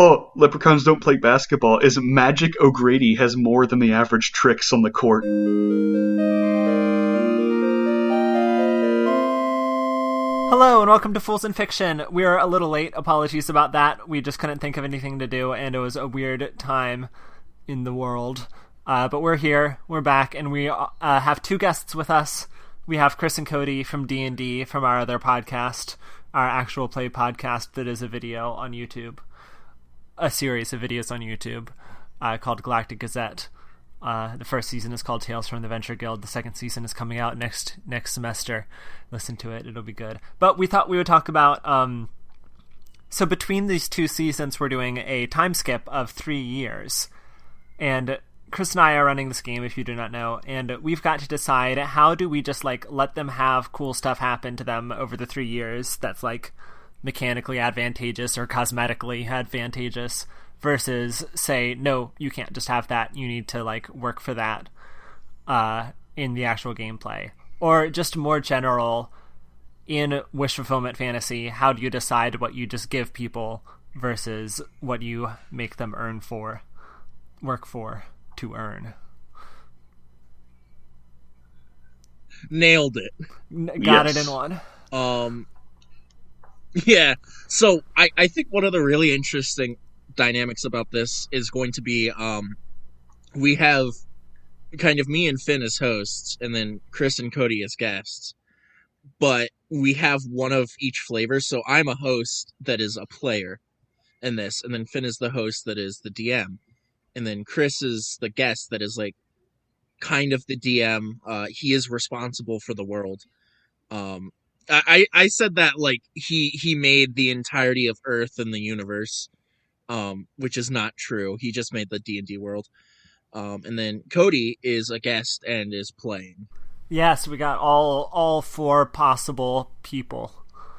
oh, leprechauns don't play basketball, is Magic O'Grady has more than the average tricks on the court. Hello and welcome to Fools in Fiction. We're a little late. Apologies about that. We just couldn't think of anything to do, and it was a weird time in the world. But we're here. We're back, and we have two guests with us. We have Chris and Cody from D&D from our other podcast, our actual play podcast that is a video on YouTube. A series of videos on YouTube called Galactic Gazette. The first season is called Tales from the Venture Guild. The second season is coming out next semester. Listen to it. It'll be good. But we thought we would talk about... so between these two seasons, we're doing a time skip of 3 years. And Chris and I are running this game, if you do not know. And we've got to decide, how do we just let them have cool stuff happen to them over the 3 years that's mechanically advantageous or cosmetically advantageous, versus say, no, you can't just have that, you need to work for that in the actual gameplay. Or just more general, in wish fulfillment fantasy, how do you decide what you just give people versus what you make them work for to earn? Nailed it. Got it in one. Yeah, so I think one of the really interesting dynamics about this is going to be we have kind of me and Finn as hosts, and then Chris and Cody as guests, but we have one of each flavor. So I'm a host that is a player in this, and then Finn is the host that is the DM, and then Chris is the guest that is kind of the DM. He is responsible for the world. I said that he made the entirety of Earth and the universe, which is not true. He just made the D&D world. And then Cody is a guest and is playing. Yes, we got all four possible people.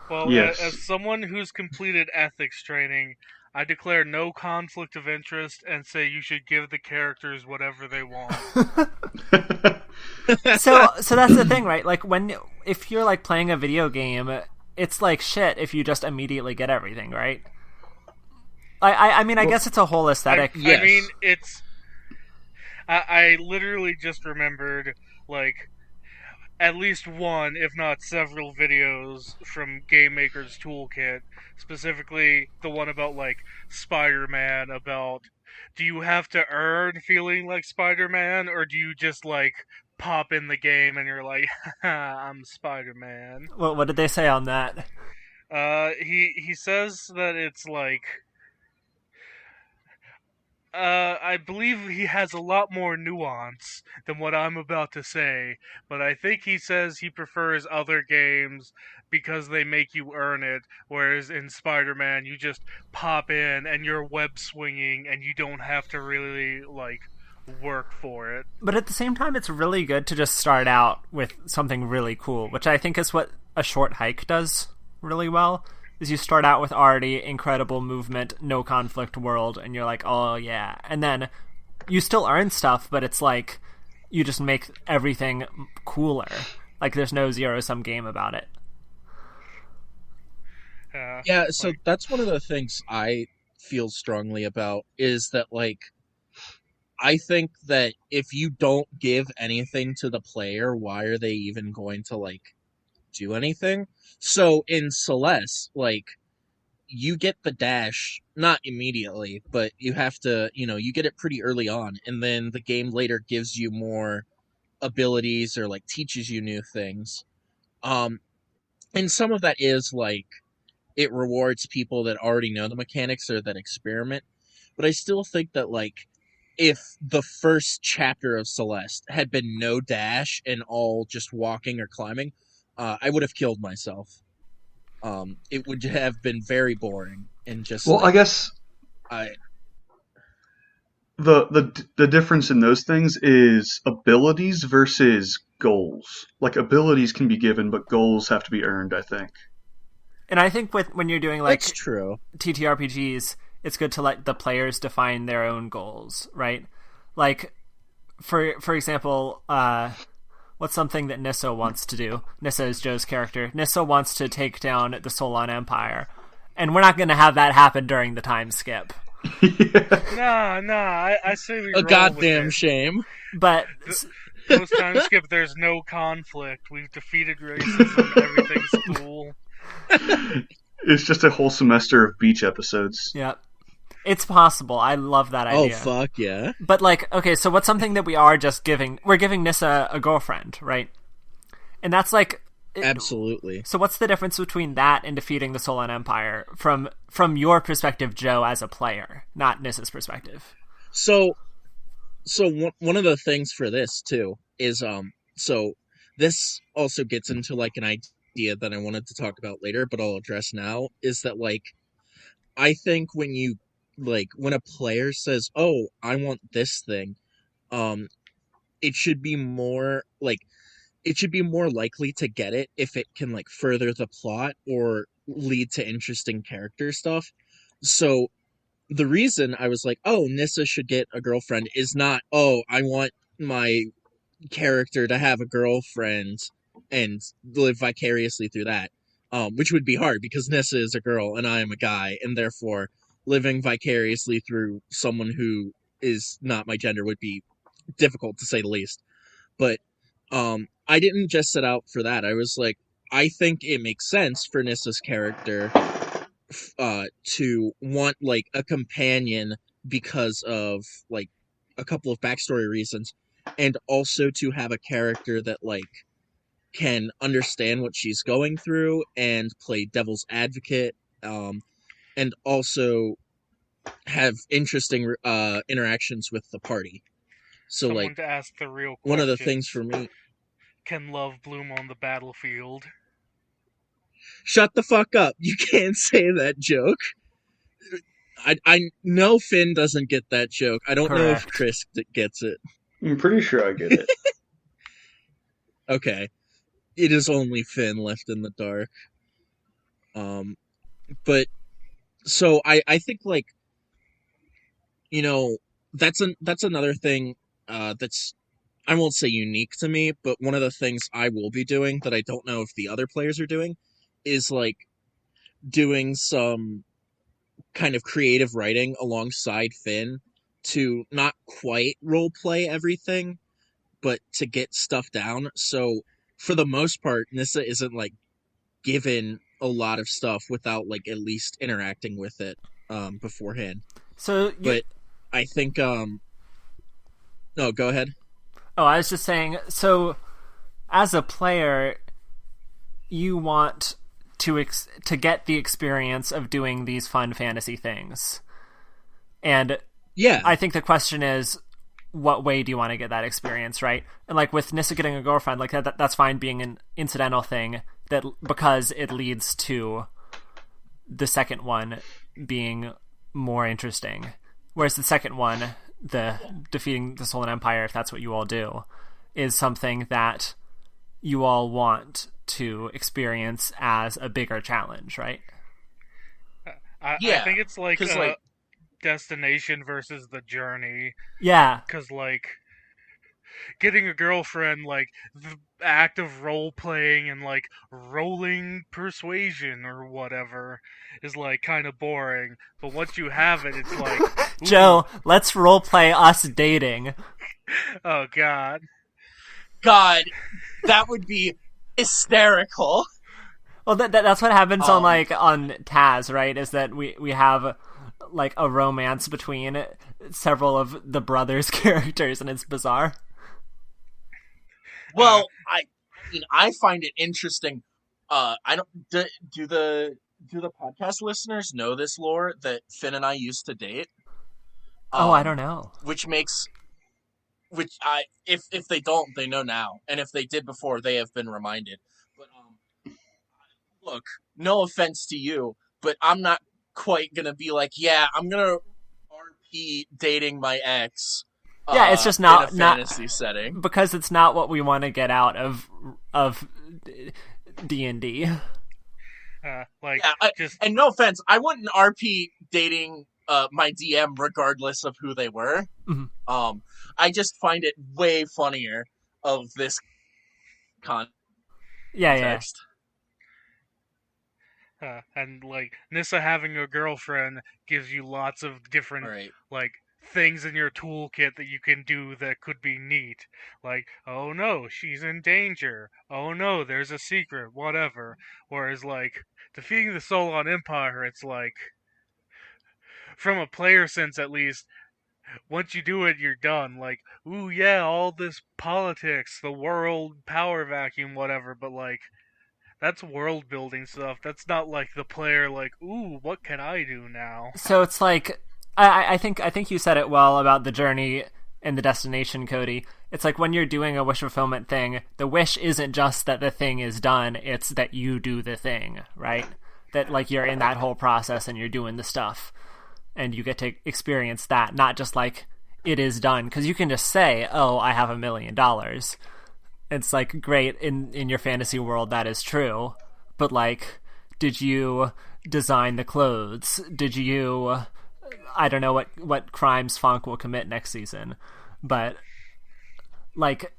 Well, yes. As someone who's completed ethics training, I declare no conflict of interest and say you should give the characters whatever they want. So that's the thing, right? If you're playing a video game, it's shit if you just immediately get everything, right? I mean, I guess it's a whole aesthetic. Yes. I mean, it's... I literally just remembered, at least one, if not several videos from Game Maker's Toolkit, specifically the one about, Spider-Man, about, do you have to earn feeling like Spider-Man, or do you just, pop in the game and you're like, I'm Spider-Man? What did they say on that? He says that it's I believe he has a lot more nuance than what I'm about to say, but I think he says he prefers other games because they make you earn it, whereas in Spider-Man you just pop in and you're web swinging and you don't have to really work for it. But at the same time, it's really good to just start out with something really cool, which I think is what a short hike does really well. Is you start out with already incredible movement, no conflict world, and you're like, oh yeah. And then you still earn stuff, but it's you just make everything cooler. There's no zero-sum game about it. Yeah, so that's one of the things I feel strongly about, is that, I think that if you don't give anything to the player, why are they even going to, do anything? So in Celeste, you get the dash, not immediately, but you have to, you get it pretty early on, and then the game later gives you more abilities or teaches you new things. And some of that is it rewards people that already know the mechanics or that experiment. But I still think that if the first chapter of Celeste had been no dash and all just walking or climbing, I would have killed myself. It would have been very boring and just. Well, I guess the difference in those things is abilities versus goals. Abilities can be given, but goals have to be earned, I think. And I think when you're doing that's true. TTRPGs, it's good to let the players define their own goals, right? For example, what's something that Nissa wants to do? Nissa is Joe's character. Nissa wants to take down the Solon Empire. And we're not going to have that happen during the time skip. Yeah. Nah. I say we A roll goddamn with shame. But it. Post time skip. There's no conflict. We've defeated racism. Everything's cool. It's just a whole semester of beach episodes. yeah, it's possible. I love that Oh, idea. fuck yeah. But like, okay, so what's something that we are just giving? We're giving Nissa a girlfriend, right? And that's like, Absolutely. so what's the difference between that and defeating the Solon Empire from your perspective, Joe, as a player, not Nissa's perspective? So one of the things for this too is so this also gets into like an idea that I wanted to talk about later, but I'll address now, is that like I think when you like when a player says, "Oh, I want this thing," um it should be more like it should be more likely to get it if it can like further the plot or lead to interesting character stuff. So the reason I was like, oh, Nissa should get a girlfriend is not, oh, I want my character to have a girlfriend and live vicariously through that. Which would be hard because Nissa is a girl and I am a guy, and therefore living vicariously through someone who is not my gender would be difficult to say the least. But I didn't just set out for that. I was like, I think it makes sense for Nissa's character to want like a companion because of like a couple of backstory reasons, and also to have a character that like can understand what she's going through and play devil's advocate, and also have interesting interactions with the party. So Someone like to ask the real one of the questions. things for me, Can love bloom on the battlefield? shut the fuck up, you can't say that joke. I know Finn doesn't get that joke. I don't know if Correct. Chris gets it. I'm pretty sure I get it. Okay. It is only Finn left in the dark. But so I think like, you know, that's another thing that's, I won't say unique to me, but one of the things I will be doing that I don't know if the other players are doing is like doing some kind of creative writing alongside Finn to not quite role play everything, but to get stuff down. So for the most part, Nissa isn't like given a lot of stuff without like at least interacting with it beforehand. So you, But I think no, go ahead. oh, I was just saying. So as a player, you want to get the experience of doing these fun fantasy things, and Yeah. I think the question is, what way do you want to get that experience, right? And like with Nissa getting a girlfriend, like that's fine being an incidental thing that because it leads to the second one being more interesting. Whereas the second one, the defeating the Solon Empire, if that's what you all do, is something that you all want to experience as a bigger challenge, right? I Yeah, think it's like 'cause, like- destination versus the journey. Yeah. Because, like, getting a girlfriend, like, the act of role playing and, like, rolling persuasion or whatever is, like, kind of boring. But once you have it, it's like, ooh, Joe, let's roleplay us dating. oh god. God, that would be hysterical. Well, that's what happens on Um, like on Taz, right? Is that we have like a romance between several of the brothers' characters, and it's bizarre. Well, I mean, I find it interesting. I don't do the podcast listeners know this lore that Finn and I used to date. Oh, I don't know. Which I if they don't, they know now, and if they did before, they have been reminded. But look, no offense to you, but I'm not quite gonna be like, yeah, I'm gonna RP dating my ex. Yeah, it's just in not a fantasy setting. because it's not what we want to get out of D&D. Like, Yeah, just and no offense, I wouldn't RP dating my DM regardless of who they were. Mhm. I just find it way funnier of this context. Yeah. And like Nissa having a girlfriend gives you lots of different Right. like things in your toolkit that you can do that could be neat. Like, oh no, she's in danger. Oh no, there's a secret, whatever. Whereas like defeating the Solon Empire, it's like from a player sense at least, once you do it, you're done. Like, ooh yeah, all this politics, the world power vacuum, whatever, but like that's world building stuff. That's not like the player like, ooh, what can I do now? So it's like I think you said it well about the journey and the destination, Cody. It's like when you're doing a wish fulfillment thing, the wish isn't just that the thing is done, it's that you do the thing, right? That like you're in that whole process and you're doing the stuff. And you get to experience that, not just like it is done. Because you can just say, oh, I have $1 million. It's like, great, in your fantasy world that is true. But like, did you design the clothes? Did you... I don't know what crimes Fonk will commit next season. But like...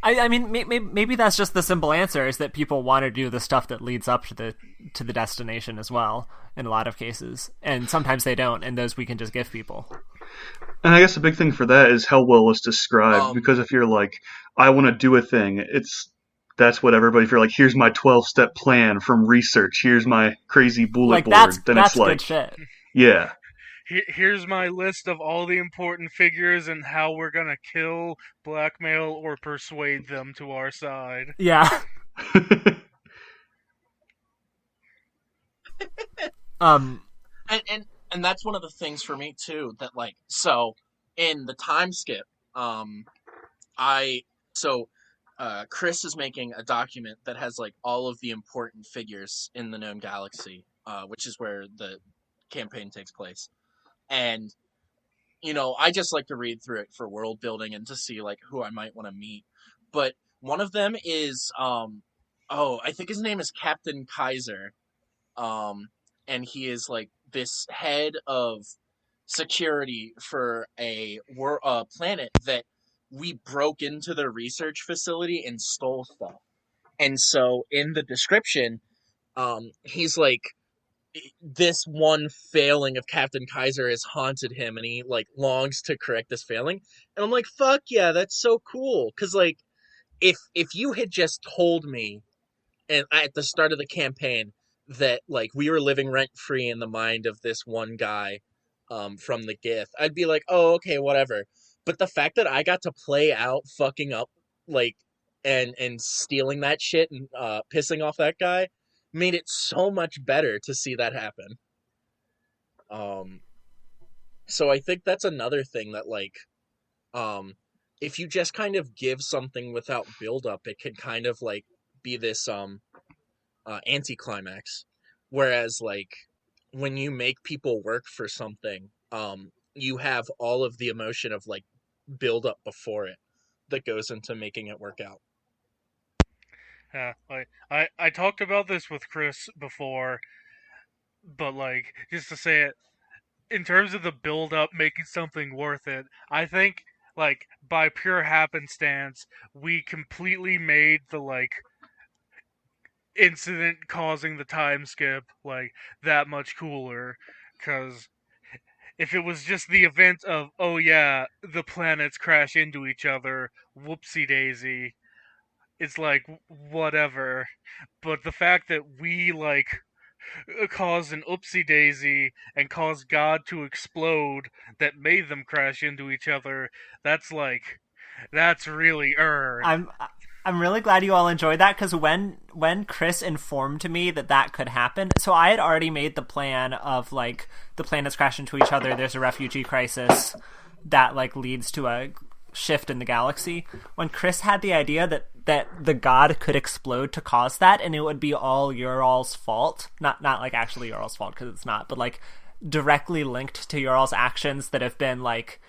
I mean, maybe that's just the simple answer, is that people want to do the stuff that leads up to the destination as well, in a lot of cases. And sometimes they don't, and those we can just give people. And I guess the big thing for that is how well it's described, because if you're like, I want to do a thing, that's what everybody, if you're like, here's my 12-step plan from research, here's my crazy bullet board, then that's it's like, good shit. Yeah. Here's my list of all the important figures and how we're gonna kill, blackmail, or persuade them to our side. Yeah. And that's one of the things for me too, that like, so in the time skip, Chris is making a document that has like all of the important figures in the known galaxy, which is where the campaign takes place. And, you know, I just like to read through it for world building and to see like who I might want to meet. But one of them is, I think his name is Captain Kaiser. And he is like this head of security for a planet that we broke into the research facility and stole stuff. And so in the description, he's like, this one failing of Captain Kaiser has haunted him, and he like longs to correct this failing. And I'm like, fuck yeah, that's so cool. Because like, if you had just told me, and at the start of the campaign, that like we were living rent free in the mind of this one guy, from the Gith, I'd be like, oh, okay, whatever. But the fact that I got to play out fucking up, like, and stealing that shit and pissing off that guy, made it so much better to see that happen. So I think that's another thing that like, if you just kind of give something without build up, it can kind of like be this anticlimax. Whereas like when you make people work for something, you have all of the emotion of like build up before it that goes into making it work out. Yeah, like I talked about this with Chris before, but like just to say it, in terms of the build up, making something worth it, I think like by pure happenstance, we completely made the like incident causing the time skip like that much cooler. Because if it was just the event of, oh yeah, the planets crash into each other, whoopsie daisy, it's like whatever. But the fact that we like caused an oopsie daisy and caused God to explode that made them crash into each other, that's really earned. I'm really glad you all enjoyed that, because when Chris informed me that could happen, so I had already made the plan of like the planets crash into each other, there's a refugee crisis that like leads to a shift in the galaxy. When Chris had the idea that the god could explode to cause that, and it would be all Ural's fault, not like actually Ural's fault, because it's not, but like directly linked to Ural's actions that have been like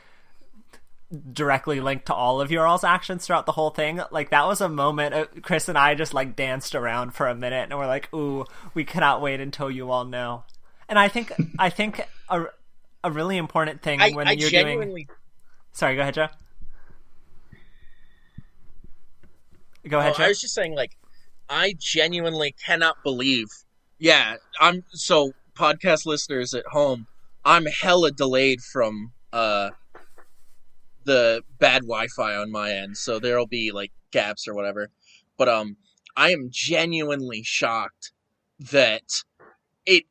directly linked to all of Ural's actions throughout the whole thing, like that was a moment Chris and I just like danced around for a minute and we're like, ooh, we cannot wait until you all know. And I think a really important thing when you're doing... Sorry, go ahead, Joe. Go ahead, Joe. I was just saying, like, I genuinely cannot believe. Yeah, so podcast listeners at home, I'm hella delayed from the bad Wi-Fi on my end, so there'll be like gaps or whatever. But I am genuinely shocked that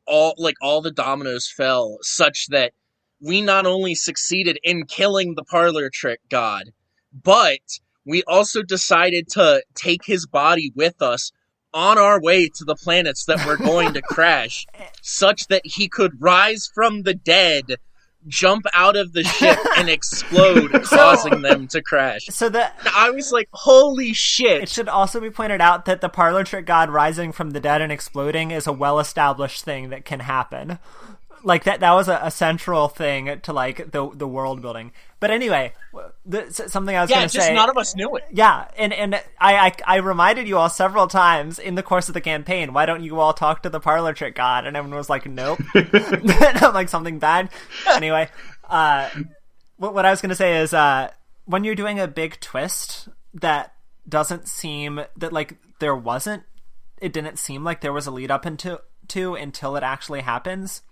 all the dominoes fell such that we not only succeeded in killing the parlor trick god, but we also decided to take his body with us on our way to the planets that we're going to crash, such that he could rise from the dead, jump out of the ship, and explode, causing them to crash. So I was like, holy shit. It should also be pointed out that the parlor trick god rising from the dead and exploding is a well-established thing that can happen. Like, that was a central thing to, like, the world building. But anyway, something I was going to say... Yeah, just none of us knew it. Yeah, and I reminded you all several times in the course of the campaign, why don't you all talk to the parlor trick god? And everyone was like, nope. I'm like, something bad. Anyway, what I was going to say is, when you're doing a big twist that doesn't seem... that, like, it didn't seem like there was a lead up into until it actually happens...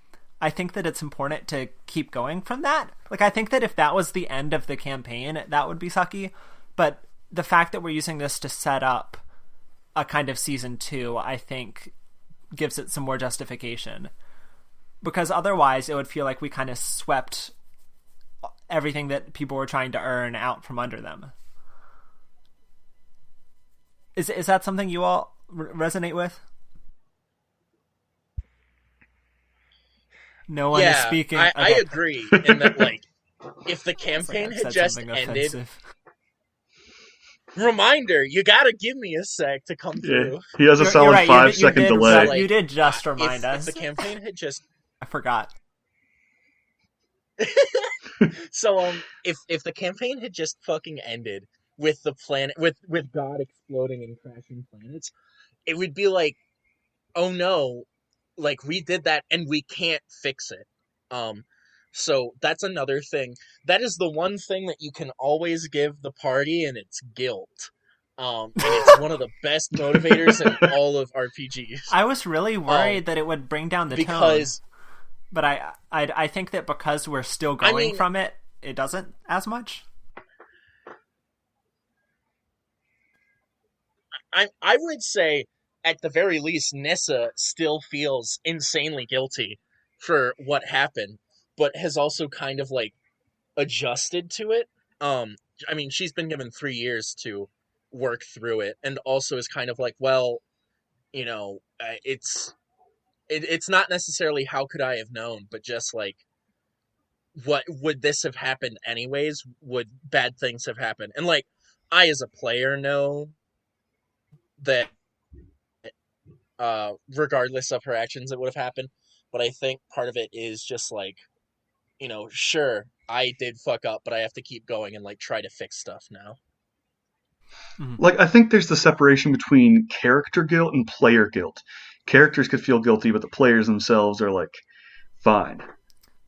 I think that it's important to keep going from that. Like, I think that if that was the end of the campaign, that would be sucky. But the fact that we're using this to set up a kind of season 2, I think, gives it some more justification. Because otherwise, it would feel like we kind of swept everything that people were trying to earn out from under them. Is that something you all resonate with? No one is speaking. I agree in that, like, if the campaign had just ended... Offensive. Reminder, you gotta give me a sec to come through. He has a solid 5-second delay. Like, you did just remind us. If the campaign had just... I forgot. So, if the campaign had just fucking ended with the planet... with God exploding and crashing planets, it would be like, oh no... like, we did that and we can't fix it. So that's another thing. That is the one thing that you can always give the party, and it's guilt. And it's one of the best motivators in all of RPGs. I was really worried that it would bring down the tone. But I think that because we're still going from it, it doesn't as much. I would say, at the very least, Nissa still feels insanely guilty for what happened, but has also kind of, like, adjusted to it. I mean, she's been given 3 years to work through it, and also is kind of like, well, you know, it's not necessarily how could I have known, but just, like, what would this have happened anyways? Would bad things have happened? And, like, I as a player know that regardless of her actions, it would have happened. But I think part of it is just like, you know, sure, I did fuck up, but I have to keep going and, like, try to fix stuff now. Like, I think there's the separation between character guilt and player guilt. Characters could feel guilty, but the players themselves are like, fine.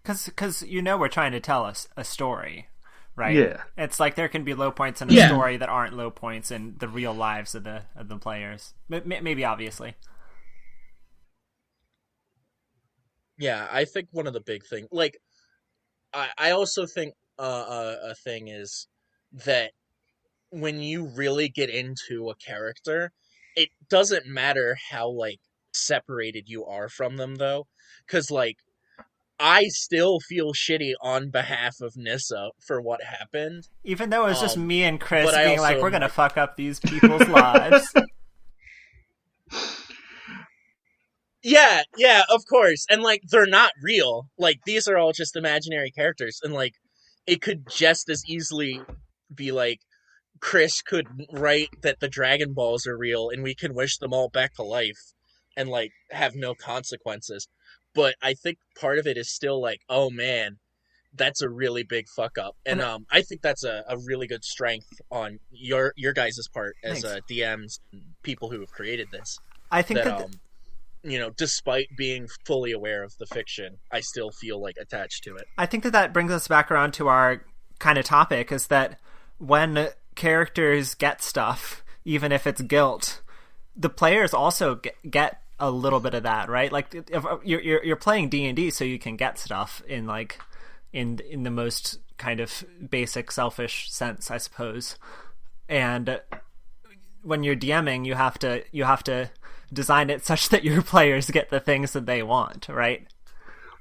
Because you know we're trying to tell us a story, right? Yeah. It's like there can be low points in a story that aren't low points in the real lives of the players. Maybe obviously. Yeah, I think one of the big things, like, I also think a thing is that when you really get into a character, it doesn't matter how, like, separated you are from them, though, because, like, I still feel shitty on behalf of Nissa for what happened. Even though it was just me and Chris being like, we're gonna fuck up these people's lives. Yeah, of course. And, like, they're not real. Like, these are all just imaginary characters. And, like, it could just as easily be, like, Chris could write that the Dragon Balls are real and we can wish them all back to life and, like, have no consequences. But I think part of it is still, like, oh, man, that's a really big fuck up. And I think that's a really good strength on your guys' part as DMs and people who have created this. I think that you know, despite being fully aware of the fiction, I still feel, like, attached to it. I think that brings us back around to our kind of topic, is that when characters get stuff, even if it's guilt, the players also get a little bit of that, right? Like if you're playing D&D, so you can get stuff in like in the most kind of basic selfish sense, I suppose. And when you're DMing, you have to design it such that your players get the things that they want, right?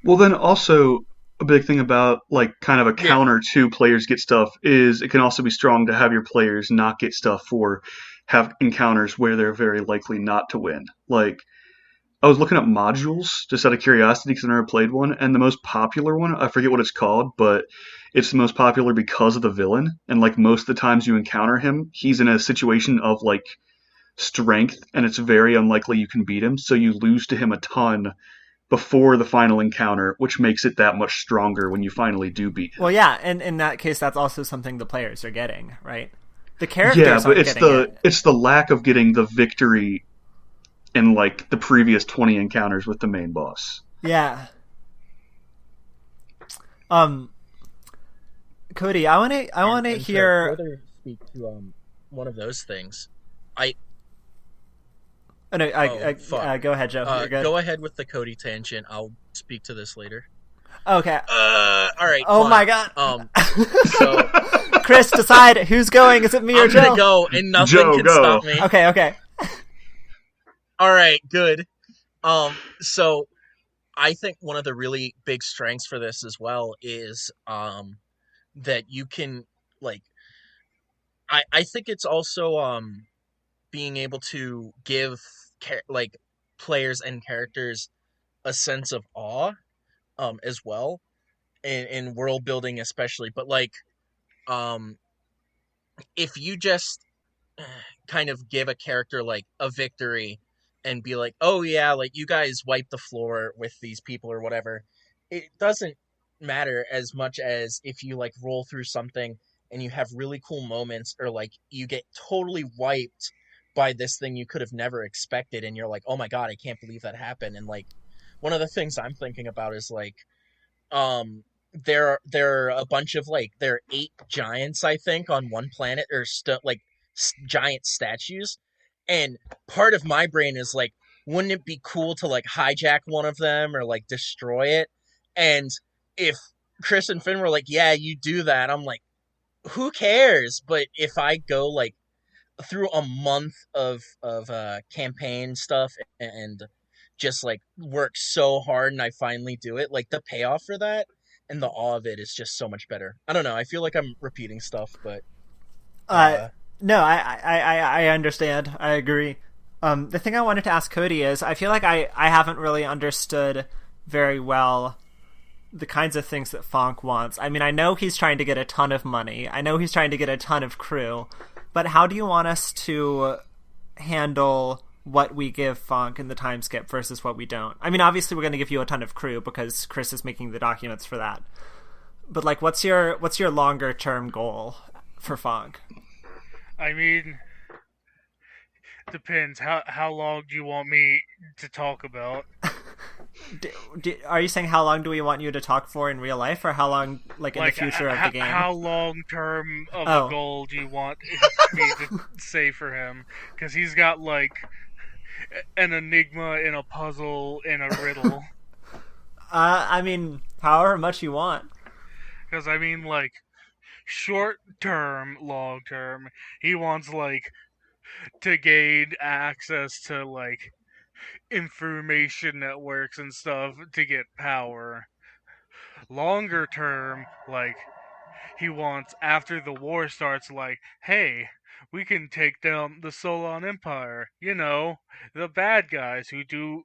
Well, then also a big thing about like kind of a counter to players get stuff is it can also be strong to have your players not get stuff or have encounters where they're very likely not to win. Like I was looking up modules just out of curiosity because I never played one, and the most popular one, I forget what it's called, but it's the most popular because of the villain. And like most of the times you encounter him, he's in a situation of like strength, and it's very unlikely you can beat him, so you lose to him a ton before the final encounter, which makes it that much stronger when you finally do beat him. Well, yeah, and in that case, that's also something the players are getting, right? The characters but it's the lack of getting the victory in like the previous 20 encounters with the main boss. Yeah. Cody, I want to hear. To further speak to one of those things, go ahead, Joe. You're good. Go ahead with the Cody tangent. I'll speak to this later. Okay. All right. Oh fine. my god. So Chris, decide who's going. Is it me or Joe? I'm gonna go, and nothing can stop me. Okay. All right. Good. So I think one of the really big strengths for this as well is that you can like. I think it's also being able to give like players and characters a sense of awe as well in world building especially, but like if you just kind of give a character like a victory and be like, oh yeah, like you guys wiped the floor with these people or whatever, it doesn't matter as much as if you like roll through something and you have really cool moments, or like you get totally wiped by this thing you could have never expected, and you're like, oh my god, I can't believe that happened. And like one of the things I'm thinking about is like there are a bunch of like there are 8 giants, I think, on one planet, or giant statues, and part of my brain is like, wouldn't it be cool to like hijack one of them or like destroy it? And if Chris and Finn were like, yeah, you do that, I'm like, who cares? But if I go like through a month of campaign stuff and just like work so hard and I finally do it, like the payoff for that and the awe of it is just so much better. I don't know, I feel like I'm repeating stuff, but no, I understand. I agree. The thing I wanted to ask Cody is, I feel like I haven't really understood very well the kinds of things that Fonk wants. I mean, I know he's trying to get a ton of money. I know he's trying to get a ton of crew. But how do you want us to handle what we give Fonk in the time skip versus what we don't? I mean, obviously we're going to give you a ton of crew because Chris is making the documents for that. But like, what's your longer term goal for Fonk? I mean, depends. How long do you want me to talk about? Are you saying how long do we want you to talk for in real life, or how long, like in the future of the game? How long term of a goal do you want me to say for him? Because he's got like an enigma in a puzzle in a riddle. I mean, however much you want. Because I mean, like short term, long term, he wants like to gain access to like information networks and stuff to get power. Longer term, like he wants, after the war starts, like, hey, we can take down the Solon Empire, you know, the bad guys who do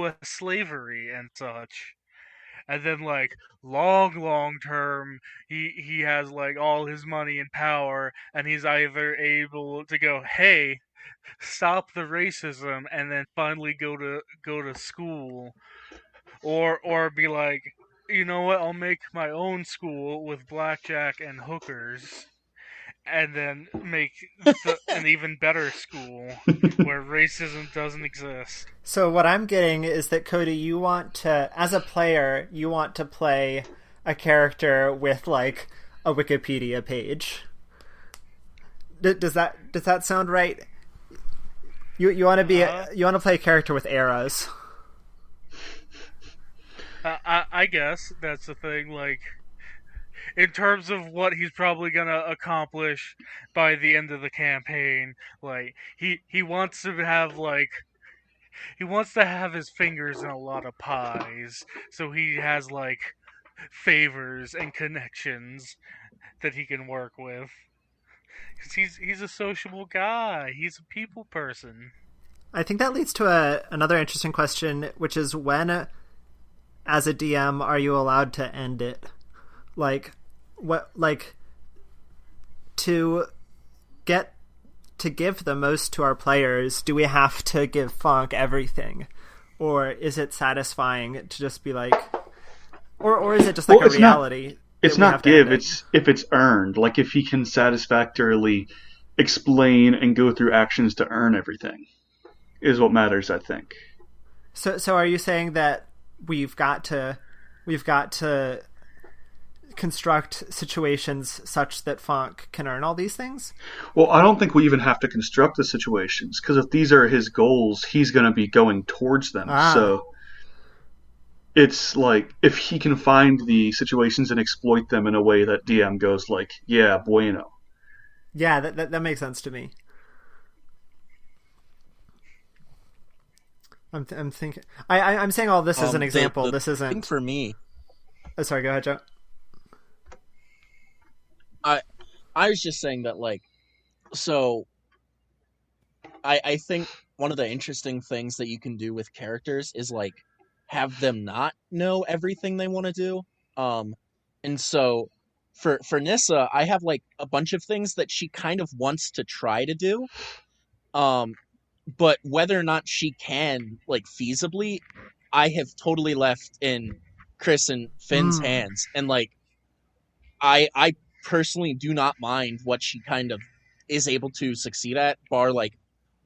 us slavery and such. And then like long term, he has like all his money and power, and he's either able to go, hey, stop the racism, and then finally go to school, or be like, you know what, I'll make my own school with blackjack and hookers, and then make an even better school where racism doesn't exist. So what I'm getting is that, Cody, you want to, as a player, you want to play a character with like a Wikipedia page. Does that sound right? You want to be you want to play a character with eras. I guess that's the thing. Like, in terms of what he's probably gonna accomplish by the end of the campaign, like he wants to have his fingers in a lot of pies, so he has like favors and connections that he can work with. Because he's a sociable guy. He's a people person. I think that leads to another interesting question, which is when, as a DM, are you allowed to end it? Like, what, like, to give the most to our players, do we have to give Fonk everything? Or is it satisfying to just be like, or is it just like a reality? It's not give, it's if it's earned. Like, if he can satisfactorily explain and go through actions to earn everything is what matters, I think. So are you saying that we've got to construct situations such that Fonk can earn all these things? Well, I don't think we even have to construct the situations, because if these are his goals, he's going to be going towards them. So it's like, if he can find the situations and exploit them in a way that DM goes like, yeah, bueno. Yeah, that makes sense to me. I'm thinking. I'm saying all this as an example. This isn't. Thing for me. Oh, sorry. Go ahead, Joe. I was just saying that, like, so I think one of the interesting things that you can do with characters is, like, have them not know everything they want to do. And so for Nissa, I have, like, a bunch of things that she kind of wants to try to do. But whether or not she can, like, feasibly, I have totally left in Chris and Finn's hands. And, like, I personally do not mind what she kind of is able to succeed at, bar, like,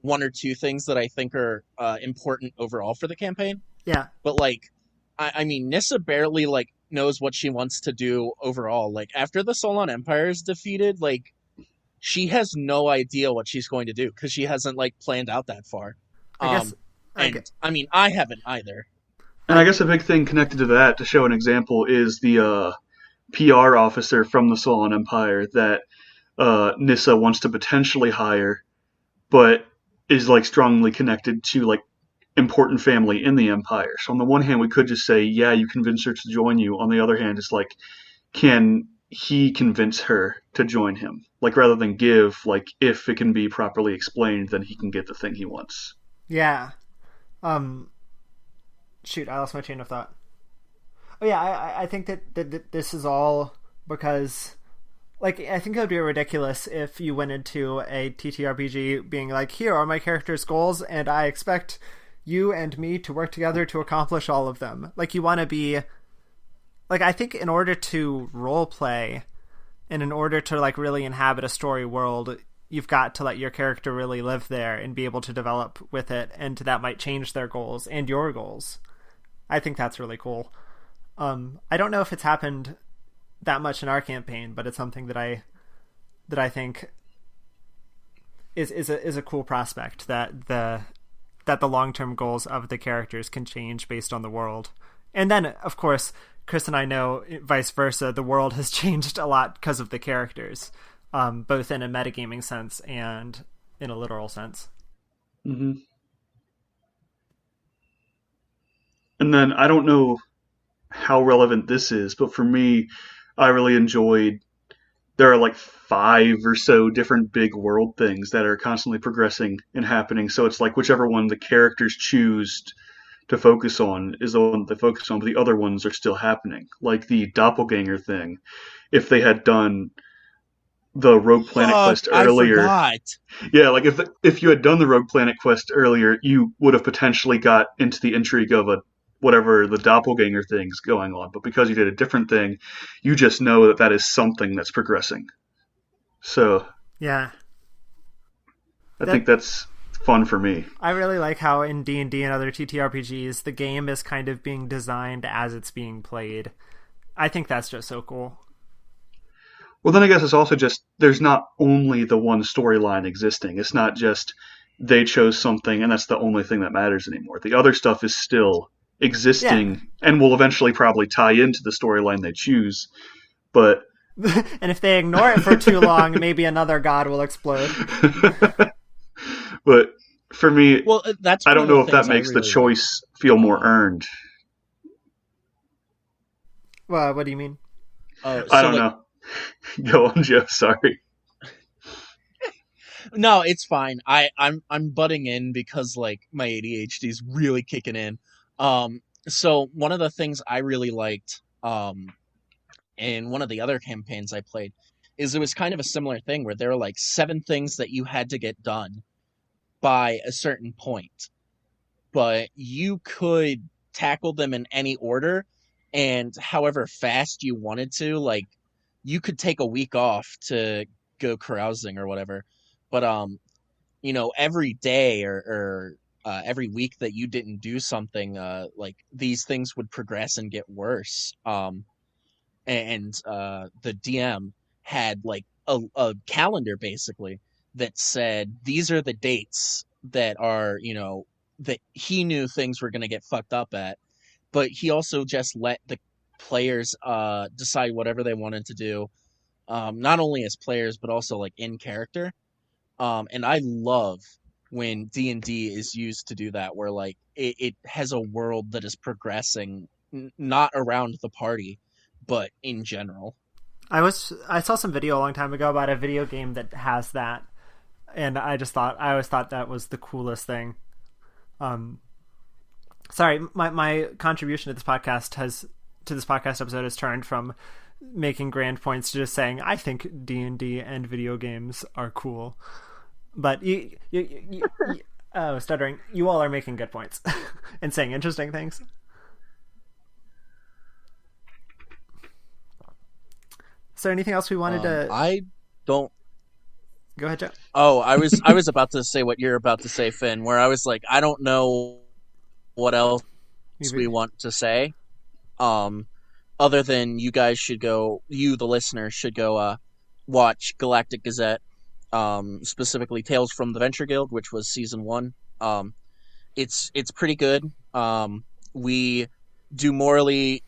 one or two things that I think are important overall for the campaign. Yeah. But, like, I mean, Nissa barely, like, knows what she wants to do overall. Like, after the Solon Empire is defeated, like, she has no idea what she's going to do, because she hasn't, like, planned out that far. I mean, I haven't either. And I guess a big thing connected to that, to show an example, is the PR officer from the Solon Empire that Nissa wants to potentially hire, but is, like, strongly connected to, like, important family in the Empire. So on the one hand, we could just say, yeah, you convince her to join you. On the other hand, it's like, can he convince her to join him? Like, rather than give, like, if it can be properly explained, then he can get the thing he wants. Yeah. Shoot, I lost my chain of thought. Oh yeah, I think that this is all because, like, I think it would be ridiculous if you went into a TTRPG being like, here are my character's goals, and I expect you and me to work together to accomplish all of them. Like, you want to be, like, I think in order to role play and in order to, like, really inhabit a story world, you've got to let your character really live there and be able to develop with it, and that might change their goals and your goals. I think that's really cool. I don't know if it's happened that much in our campaign, but it's something that I think is a cool prospect, that the long-term goals of the characters can change based on the world. And then, of course, Chris and I know vice versa, the world has changed a lot because of the characters, both in a metagaming sense and in a literal sense. Mm-hmm. And then, I don't know how relevant this is, but for me, I really enjoyed, there are like 5 or so different big world things that are constantly progressing and happening. So it's like whichever one the characters choose to focus on is the one they focus on, but the other ones are still happening. Like the doppelganger thing. If they had done the Rogue Planet quest earlier. I forgot. Yeah, like if you had done the Rogue Planet quest earlier, you would have potentially got into the intrigue of whatever the doppelganger thing's going on. But because you did a different thing, you just know that is something that's progressing. So yeah, I think that's fun for me. I really like how in D&D and other TTRPGs, the game is kind of being designed as it's being played. I think that's just so cool. Well, then I guess it's also just, there's not only the one storyline existing. It's not just, they chose something, and that's the only thing that matters anymore. The other stuff is still existing and will eventually probably tie into the storyline they choose. But and if they ignore it for too long, maybe another god will explode. But for me, that's I don't know if that makes the choice feel more earned. Well, what do you mean? I don't know. Go on, Joe. Sorry. No, it's fine. I'm butting in because like my ADHD is really kicking in. So one of the things I really liked, in one of the other campaigns I played, is it was kind of a similar thing where there were like 7 things that you had to get done by a certain point, but you could tackle them in any order, and however fast you wanted to. Like, you could take a week off to go carousing or whatever, but every day or every week that you didn't do something, like these things would progress and get worse. And the DM had like a calendar basically that said these are the dates that are, that he knew things were going to get fucked up at, but he also just let the players decide whatever they wanted to do, not only as players but also like in character. And I love when D&D is used to do that, where like it has a world that is progressing, not around the party, but in general. I saw some video a long time ago about a video game that has that, and I always thought that was the coolest thing. Sorry, my contribution to this podcast episode has turned from making grand points to just saying I think D&D and video games are cool. But stuttering, you all are making good points and saying interesting things. Is there anything else we wanted to? I don't. Go ahead, Joe. Oh, I was about to say what you're about to say, Finn. Where I was like, I don't know what else we want to say, other than you guys should go. You, the listeners, should go watch Galactic Gazette, specifically Tales from the Venture Guild, which was season 1. It's pretty good. We do morally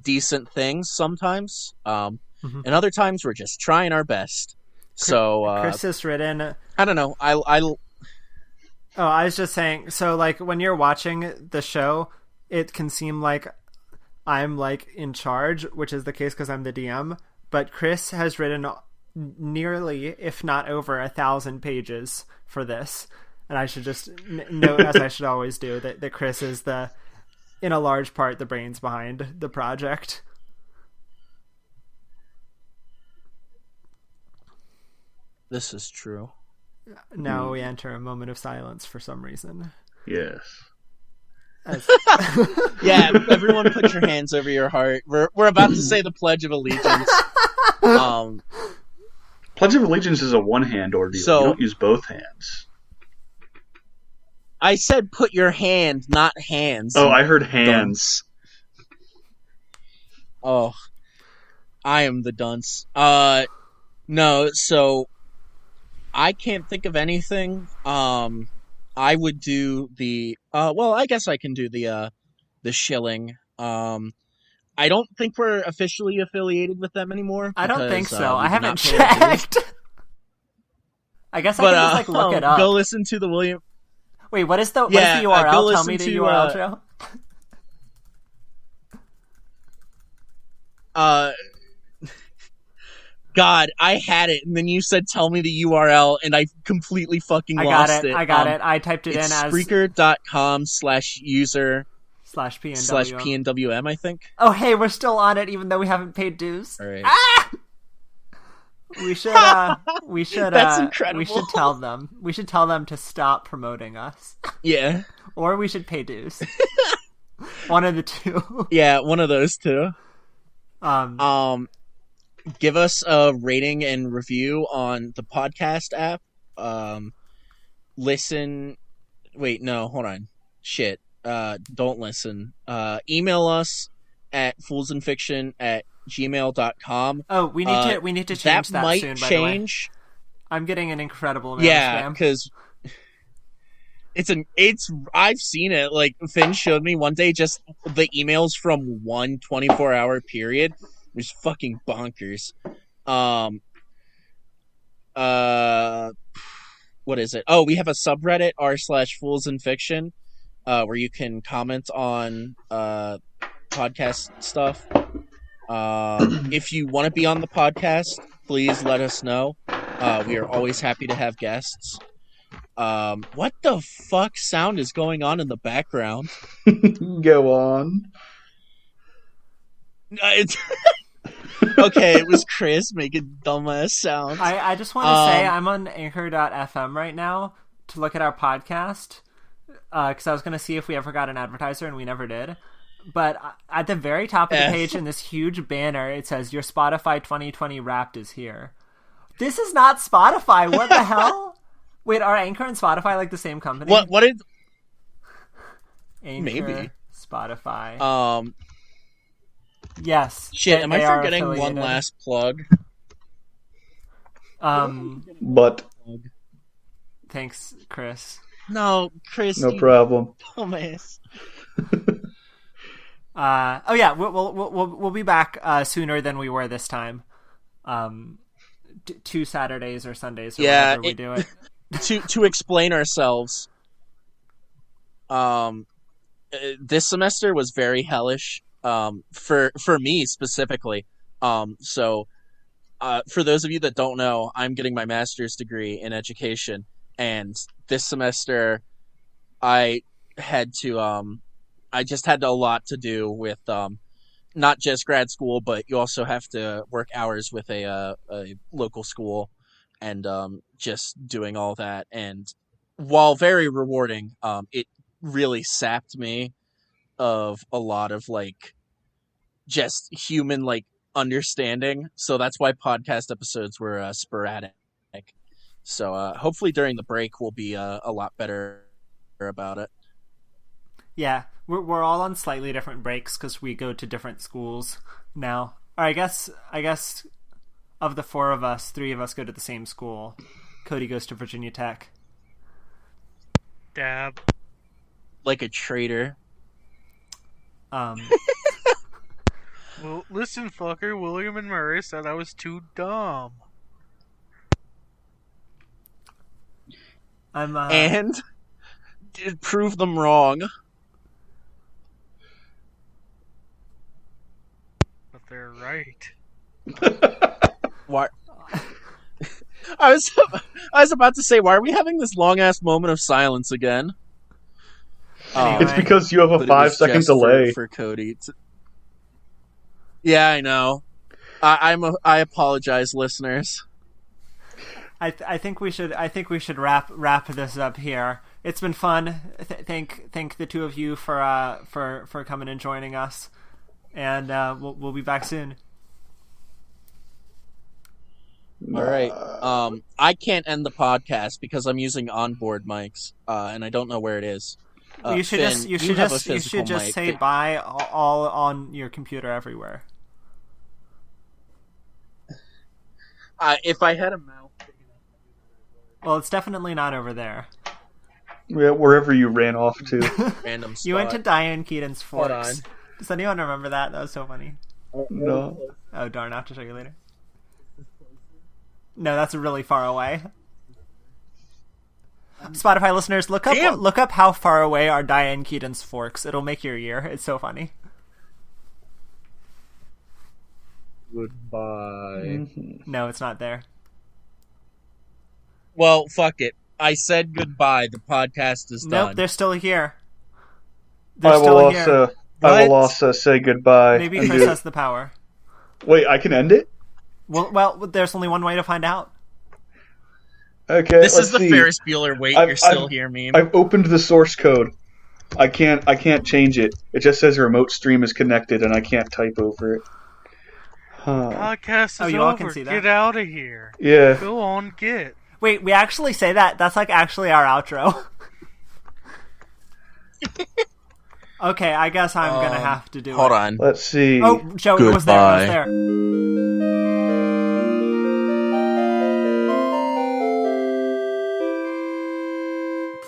decent things sometimes. And other times we're just trying our best. So Chris has written. I don't know. I was just saying. So like when you're watching the show, it can seem like I'm like in charge, which is the case because I'm the DM. But Chris has written nearly, if not over, 1,000 pages for this, and I should just note, as I should always do, that Chris is in a large part, the brains behind the project. This is true. Now we enter a moment of silence for some reason. Yes. Yeah, everyone put your hands over your heart. We're about to say the Pledge of Allegiance. Pledge of Allegiance is a one-hand ordeal. So, you don't use both hands. I said put your hand, not hands. Oh, I heard hands. Oh, I am the dunce. No, so I can't think of anything. I would do the I guess I can do the shilling. I don't think we're officially affiliated with them anymore. I don't think so. I haven't checked. I guess I can just look it up. Go listen to the William. Wait, what is the URL? Tell me the URL, Joe. God, I had it, and then you said tell me the URL, and I completely fucking lost it. I got it. I typed it in as Spreaker.com/user/PNWM, I think. Oh, hey, we're still on it, even though we haven't paid dues. All right. Ah! We should. That's incredible. We should tell them. We should tell them to stop promoting us. Yeah. Or we should pay dues. One of the two. Yeah, one of those two. Give us a rating and review on the podcast app. Listen. Wait, no, hold on. Shit. Don't listen. Email us at foolsandfiction@gmail.com. Oh, we need to change that might soon, change. By the way. I'm getting an incredible amount of spam. Because I've seen it. Like, Finn showed me one day just the emails from one 24-hour period. It was fucking bonkers. What is it? Oh, we have a subreddit, r/foolsinfiction, where you can comment on podcast stuff. If you want to be on the podcast, please let us know. We are always happy to have guests. What the fuck sound is going on in the background? Go on. Okay, it was Chris making dumbass sounds. I just want to say I'm on anchor.fm right now to look at our podcast, because I was going to see if we ever got an advertiser, and we never did. But at the very top of the page in this huge banner, it says, "Your Spotify 2020 Wrapped is here." This is not Spotify. What the hell? Wait, are Anchor and Spotify like the same company? What did... Anchor, maybe. Spotify. Yes. Shit, am I forgetting one last plug? But. Thanks, Chris. No, Chris. No problem. Dumbass. Oh yeah, we'll be back sooner than we were this time. 2 Saturdays or Sundays or whatever we do it. To explain ourselves, this semester was very hellish. For me specifically. So for those of you that don't know, I'm getting my master's degree in education, and this semester I just had a lot to do with not just grad school, but you also have to work hours with a local school, and just doing all that. And while very rewarding, it really sapped me of a lot of like just human like understanding. So that's why podcast episodes were sporadic. So hopefully during the break we'll be a lot better about it. Yeah, we're all on slightly different breaks because we go to different schools now. Or I guess of the 4 of us, 3 of us go to the same school. Cody goes to Virginia Tech. Dab. Like a traitor. Well, listen, fucker. William and Murray said I was too dumb. And did prove them wrong. But they're right. What? I was about to say, why are we having this long ass moment of silence again? Anyway. It's because you have a 5-second delay for Cody. Yeah, I know. I apologize, listeners. I think we should wrap this up here. It's been fun. Thank the 2 of you for coming and joining us, and we'll be back soon. All right. I can't end the podcast because I'm using onboard mics, and I don't know where it is. You should Finn, just say bye all on your computer everywhere. If I had a mouse. Well, it's definitely not over there. Yeah, wherever you ran off to. Random spot. You went to Diane Keaton's Forks. Hold on. Does anyone remember that? That was so funny. No. Oh darn! I have to show you later. No, that's really far away. Spotify listeners, look up how far away are Diane Keaton's Forks. It'll make your year. It's so funny. Goodbye. No, it's not there. Well, fuck it. I said goodbye. The podcast is done. Nope, they're still here. I will also say goodbye. Maybe Chris has the power. Wait, I can end it? Well, there's only one way to find out. Okay, this is the see. Ferris Bueller wait, you're still here meme. I've opened the source code. I can't change it. It just says remote stream is connected, and I can't type over it. Podcast is you all over. can see that. Get out of here. Yeah. Go on, get. Wait, we actually say that? That's like actually our outro. Okay, I guess I'm gonna have to do it. Hold on. Let's see. Oh, Joe, it was there.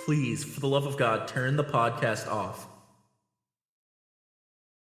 Please, for the the love of God, turn the podcast off.